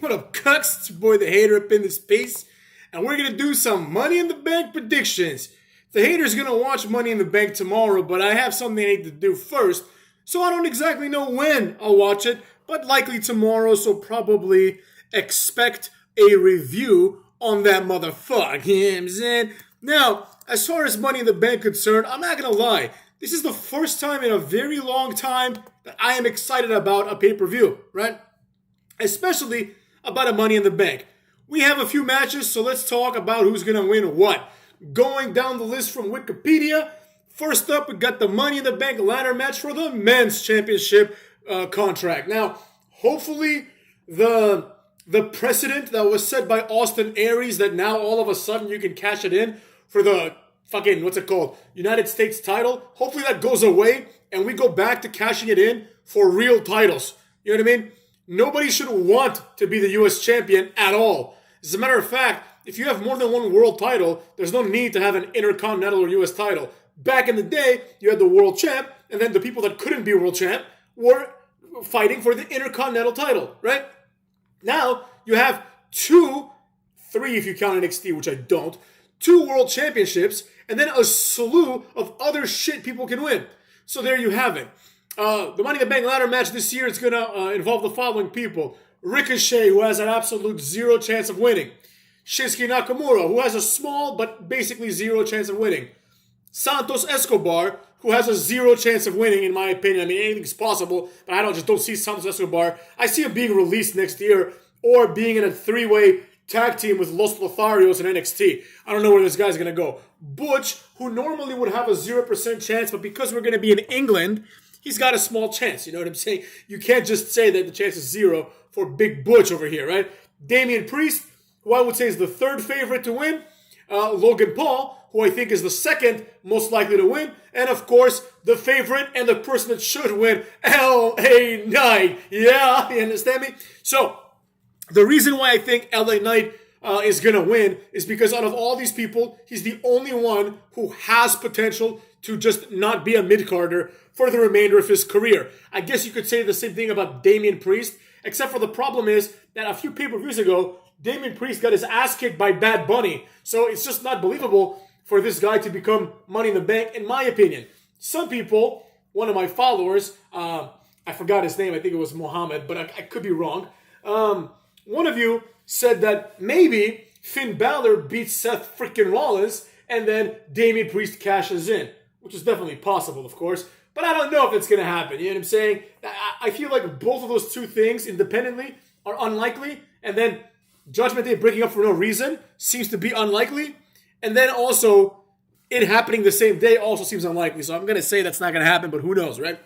What up, cucks? It's your boy, the hater, up in this piece. And we're going to do some Money in the Bank predictions. The hater's going to watch Money in the Bank tomorrow, but I have something I need to do first. So I don't exactly know when I'll watch it, but likely tomorrow, so probably expect a review on that motherfucker. You know what I'm saying? Now, as far as Money in the Bank concerned, I'm not going to lie. This is the first time in a very long time that I am excited about a pay-per-view, right? Especially about a Money in the Bank. We have a few matches, so let's talk about who's going to win what. Going down the list from Wikipedia, first up, we got the Money in the Bank ladder match for the men's championship contract. Now, hopefully, the precedent that was set by Austin Aries that now all of a sudden you can cash it in for the fucking, what's it called, United States title, hopefully that goes away and we go back to cashing it in for real titles. You know what I mean? Nobody should want to be the U.S. champion at all. As a matter of fact, if you have more than one world title, there's no need to have an intercontinental or U.S. title. Back in the day, you had the world champ, and then the people that couldn't be world champ were fighting for the intercontinental title, right? Now, you have three if you count NXT, which I don't, 2 world championships, and then a slew of other shit people can win. So there you have it. The Money in the Bank ladder match this year is going to involve the following people. Ricochet, who has an absolute 0 chance of winning. Shinsuke Nakamura, who has a small but basically 0 chance of winning. Santos Escobar, who has a 0 chance of winning, in my opinion. I mean, anything's possible, but I don't see Santos Escobar. I see him being released next year or being in a 3-way tag team with Los Lotharios and NXT. I don't know where this guy's going to go. Butch, who normally would have a 0% chance, but because we're going to be in England, he's got a small chance. You know what I'm saying? You can't just say that the chance is 0 for Big Butch over here, right? Damian Priest, who I would say is the 3rd favorite to win. Logan Paul, who I think is the 2nd most likely to win. And of course, the favorite and the person that should win, LA Knight. Yeah, you understand me? So, the reason why I think LA Knight is going to win is because out of all these people, he's the only one who has potential to just not be a mid-carder for the remainder of his career. I guess you could say the same thing about Damian Priest, except for the problem is that a few pay-per-views ago, Damian Priest got his ass kicked by Bad Bunny. So it's just not believable for this guy to become Money in the Bank, in my opinion. Some people, one of my followers, I forgot his name, I think it was Mohammed, but I could be wrong. One of you said that maybe Finn Balor beats Seth freaking Rollins and then Damian Priest cashes in, which is definitely possible, of course. But I don't know if it's going to happen. You know what I'm saying? I feel like both of those two things independently are unlikely. And then Judgment Day breaking up for no reason seems to be unlikely. And then also it happening the same day also seems unlikely. So I'm going to say that's not going to happen, but who knows, right?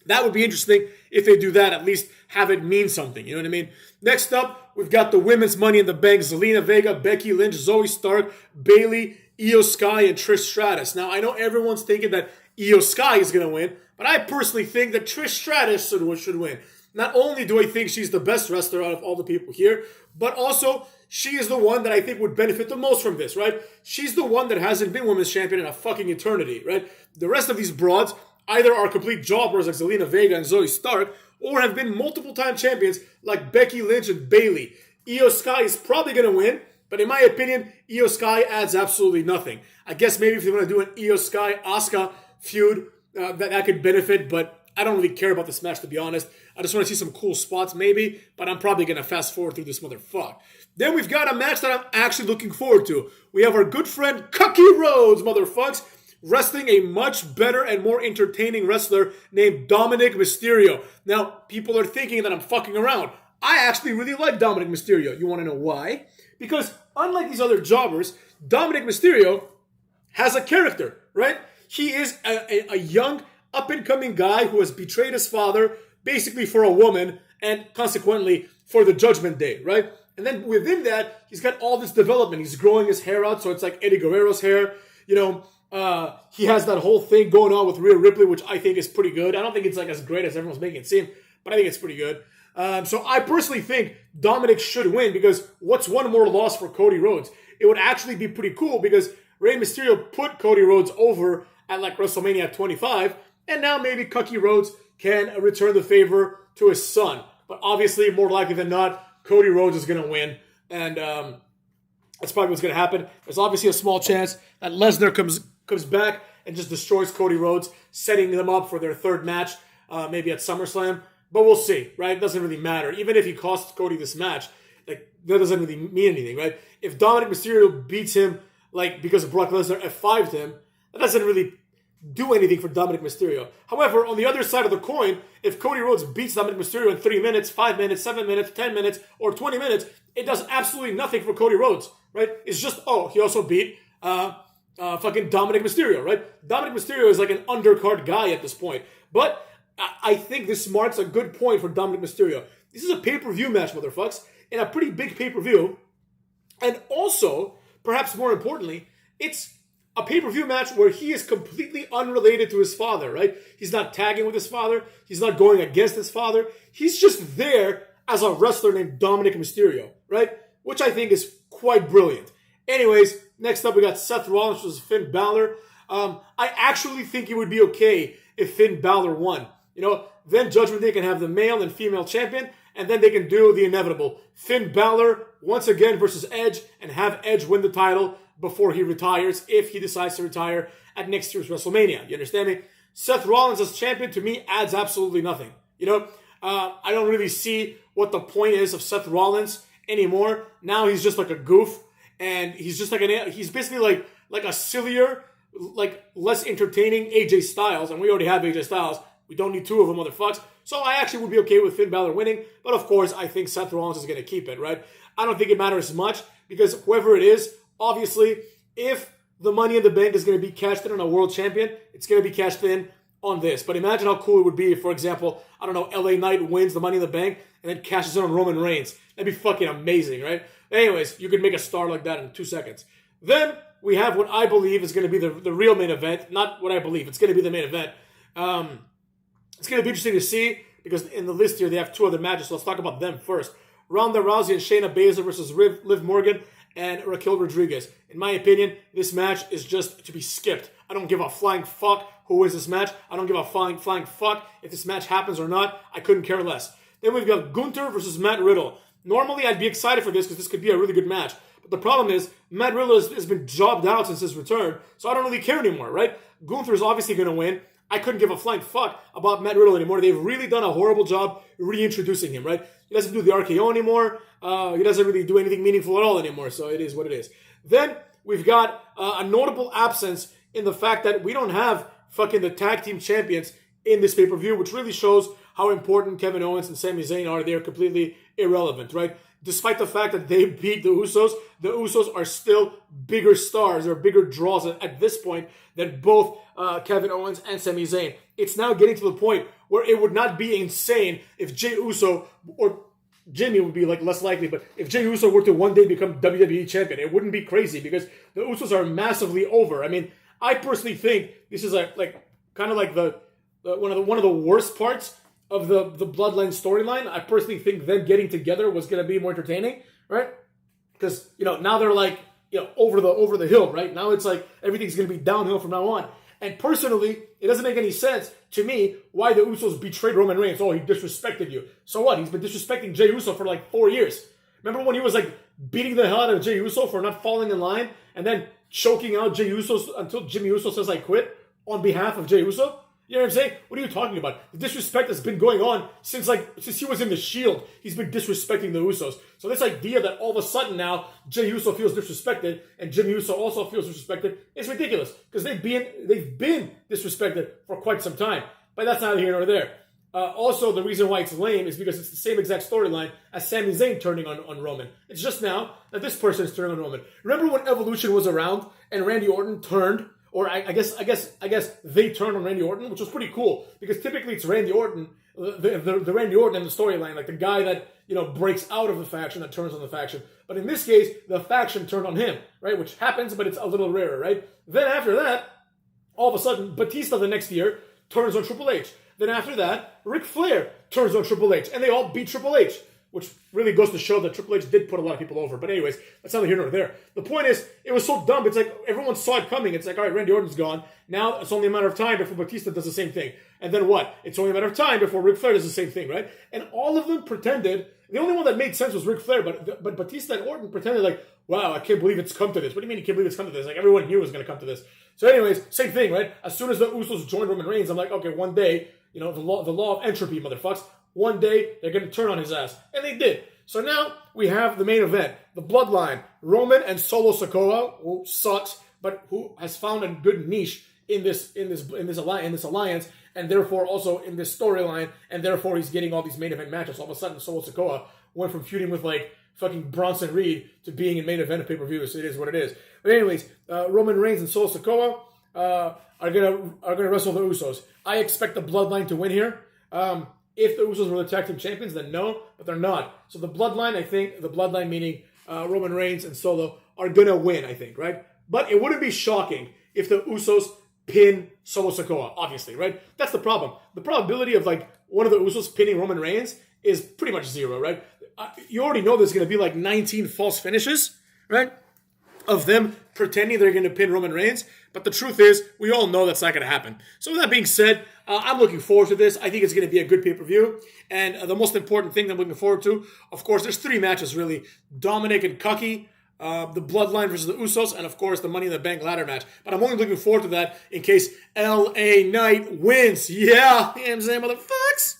That would be interesting if they do that, at least have it mean something. You know what I mean? Next up, we've got the women's Money in the Bank. Zelina Vega, Becky Lynch, Zoe Stark, Bayley, Io Sky, and Trish Stratus. Now, I know everyone's thinking that Io Sky is going to win, but I personally think that Trish Stratus should win. Not only do I think she's the best wrestler out of all the people here, but also she is the one that I think would benefit the most from this, right? She's the one that hasn't been women's champion in a fucking eternity, right? The rest of these broads either are complete jobbers like Zelina Vega and Zoe Stark, or have been multiple-time champions like Becky Lynch and Bayley. Io Sky is probably going to win, but in my opinion, Io Sky adds absolutely nothing. I guess maybe if they want to do an Io Sky-Asuka feud, that could benefit, but I don't really care about this match, to be honest. I just want to see some cool spots, maybe, but I'm probably going to fast forward through this motherfucker. Then we've got a match that I'm actually looking forward to. We have our good friend Cucky Rhodes, motherfucks, wrestling a much better and more entertaining wrestler named Dominic Mysterio. Now, people are thinking that I'm fucking around. I actually really like Dominic Mysterio. You want to know why? Because unlike these other jobbers, Dominic Mysterio has a character, right? He is a young, up-and-coming guy who has betrayed his father, basically for a woman, and consequently for the Judgment Day, right? And then within that, he's got all this development. He's growing his hair out, so it's like Eddie Guerrero's hair. You know, he has that whole thing going on with Rhea Ripley, which I think is pretty good. I don't think it's like as great as everyone's making it seem, but I think it's pretty good. So I personally think Dominic should win because what's one more loss for Cody Rhodes? It would actually be pretty cool because Rey Mysterio put Cody Rhodes over at like WrestleMania 25, and now maybe Cucky Rhodes can return the favor to his son. But obviously, more likely than not, Cody Rhodes is going to win. And that's probably what's going to happen. There's obviously a small chance that Lesnar comes back and just destroys Cody Rhodes, setting them up for their third match, maybe at SummerSlam. But we'll see, right? It doesn't really matter. Even if he costs Cody this match, like, that doesn't really mean anything, right? If Dominic Mysterio beats him, like, because Brock Lesnar F5'd him, that doesn't really do anything for Dominic Mysterio. However, on the other side of the coin, if Cody Rhodes beats Dominic Mysterio in 3 minutes, 5 minutes, 7 minutes, 10 minutes, or 20 minutes, it does absolutely nothing for Cody Rhodes, right? It's just, oh, he also beat fucking Dominic Mysterio, right? Dominic Mysterio is like an undercard guy at this point. But I think this marks a good point for Dominic Mysterio. This is a pay-per-view match, motherfucks, and a pretty big pay-per-view. And also, perhaps more importantly, it's a pay-per-view match where he is completely unrelated to his father, right? He's not tagging with his father. He's not going against his father. He's just there as a wrestler named Dominic Mysterio, right? Which I think is quite brilliant. Anyways, next up we got Seth Rollins versus Finn Balor. I actually think it would be okay if Finn Balor won. You know, then Judgment Day can have the male and female champion, and then they can do the inevitable. Finn Balor once again versus Edge, and have Edge win the title before he retires, if he decides to retire at next year's WrestleMania. You understand me? Seth Rollins as champion, to me, adds absolutely nothing. You know, I don't really see what the point is of Seth Rollins anymore. Now he's just like a goof, and he's just like he's basically like a sillier, like less entertaining AJ Styles, and we already have AJ Styles. We don't need two of them, motherfuckers. So I actually would be okay with Finn Balor winning, but of course I think Seth Rollins is going to keep it, right? I don't think it matters much, because whoever it is, obviously, if the Money in the Bank is going to be cashed in on a world champion, it's going to be cashed in on this. But imagine how cool it would be if, for example, I don't know, LA Knight wins the Money in the Bank and then cashes in on Roman Reigns. That'd be fucking amazing, right? Anyways, you could make a star like that in 2 seconds. Then we have what I believe is going to be the real main event. Not what I believe. It's going to be the main event. It's going to be interesting to see, because in the list here they have 2 other matches, so let's talk about them first. Ronda Rousey and Shayna Baszler versus Liv Morgan and Raquel Rodriguez. In my opinion, this match is just to be skipped. I don't give a flying fuck who wins this match. I don't give a flying fuck if this match happens or not. I couldn't care less. Then we've got Gunther versus Matt Riddle. Normally, I'd be excited for this because this could be a really good match. But the problem is, Matt Riddle has been jobbed out since his return, so I don't really care anymore, right? Gunther is obviously going to win. I couldn't give a flying fuck about Matt Riddle anymore. They've really done a horrible job reintroducing him, right? He doesn't do the RKO anymore. He doesn't really do anything meaningful at all anymore, so it is what it is. Then we've got a notable absence in the fact that we don't have fucking the tag team champions in this pay-per-view, which really shows how important Kevin Owens and Sami Zayn are. They're completely irrelevant, right? Despite the fact that they beat the Usos are still bigger stars or bigger draws at this point than both Kevin Owens and Sami Zayn. It's now getting to the point where it would not be insane if Jey Uso, or Jimmy would be like less likely, but if Jey Uso were to one day become WWE champion, it wouldn't be crazy, because the Usos are massively over. I mean, I personally think this is like kind of like the one of the worst parts of the Bloodline storyline. I personally think them getting together was going to be more entertaining, right? Because, you know, now they're like, you know, over the hill, right? Now it's like everything's going to be downhill from now on. And personally, it doesn't make any sense to me why the Usos betrayed Roman Reigns. Oh, he disrespected you. So what? He's been disrespecting Jey Uso for like 4 years. Remember when he was like beating the hell out of Jey Uso for not falling in line and then choking out Jey Uso until Jimmy Uso says I quit on behalf of Jey Uso? You know what I'm saying? What are you talking about? The disrespect has been going on since he was in the Shield. He's been disrespecting the Usos. So this idea that all of a sudden now Jey Uso feels disrespected and Jimmy Uso also feels disrespected is ridiculous, because they've been disrespected for quite some time. But that's neither here nor there. Also, the reason why it's lame is because it's the same exact storyline as Sami Zayn turning on Roman. It's just now that this person is turning on Roman. Remember when Evolution was around and Randy Orton turned? Or I guess they turned on Randy Orton, which was pretty cool, because typically it's Randy Orton, the Randy Orton in the storyline, like the guy that, you know, breaks out of the faction that turns on the faction. But in this case, the faction turned on him, right? Which happens, but it's a little rarer, right? Then after that, all of a sudden, Batista the next year turns on Triple H. Then after that, Ric Flair turns on Triple H, and they all beat Triple H. Which really goes to show that Triple H did put a lot of people over. But anyways, that's neither here nor there. The point is, it was so dumb. It's like everyone saw it coming. It's like, all right, Randy Orton's gone. Now it's only a matter of time before Batista does the same thing. And then what? It's only a matter of time before Ric Flair does the same thing, right? And all of them pretended The only one that made sense was Ric Flair, but Batista and Orton pretended like, wow, I can't believe it's come to this. What do you mean you can't believe it's come to this? Like, everyone knew it was going to come to this. So anyways, same thing, right? As soon as the Usos joined Roman Reigns, I'm like, okay, one day, the law of entropy, motherfucks, one day they're going to turn on his ass. And they did. So now we have the main event, the Bloodline, Roman and Solo Sikoa, who sucks, but who has found a good niche in this alliance, and therefore also in this storyline, and therefore he's getting all these main event matches. All of a sudden, Solo Sikoa went from feuding with like fucking Bronson Reed to being in main event of pay-per-view. So it is what it is. But anyways, Roman Reigns and Solo Sikoa are gonna wrestle the Usos. I expect the Bloodline to win here. If the Usos were the tag team champions, then no, but they're not. So the Bloodline, I think, the Bloodline meaning Roman Reigns and Solo, are gonna win, I think, right? But it wouldn't be shocking if the Usos pin Solo Sikoa, obviously, right? That's the problem. The probability of like one of the Usos pinning Roman Reigns is pretty much zero, right? You already know there's going to be like 19 false finishes, right? Of them pretending they're going to pin Roman Reigns. But the truth is, we all know that's not going to happen. So with that being said, I'm looking forward to this. I think it's going to be a good pay-per-view. And the most important thing that I'm looking forward to, of course, there's 3 matches really. Dominic and Cucky, the Bloodline versus the Usos, and of course the Money in the Bank ladder match. But I'm only looking forward to that in case LA Knight wins. Yeah, you know what I'm saying, motherfucks?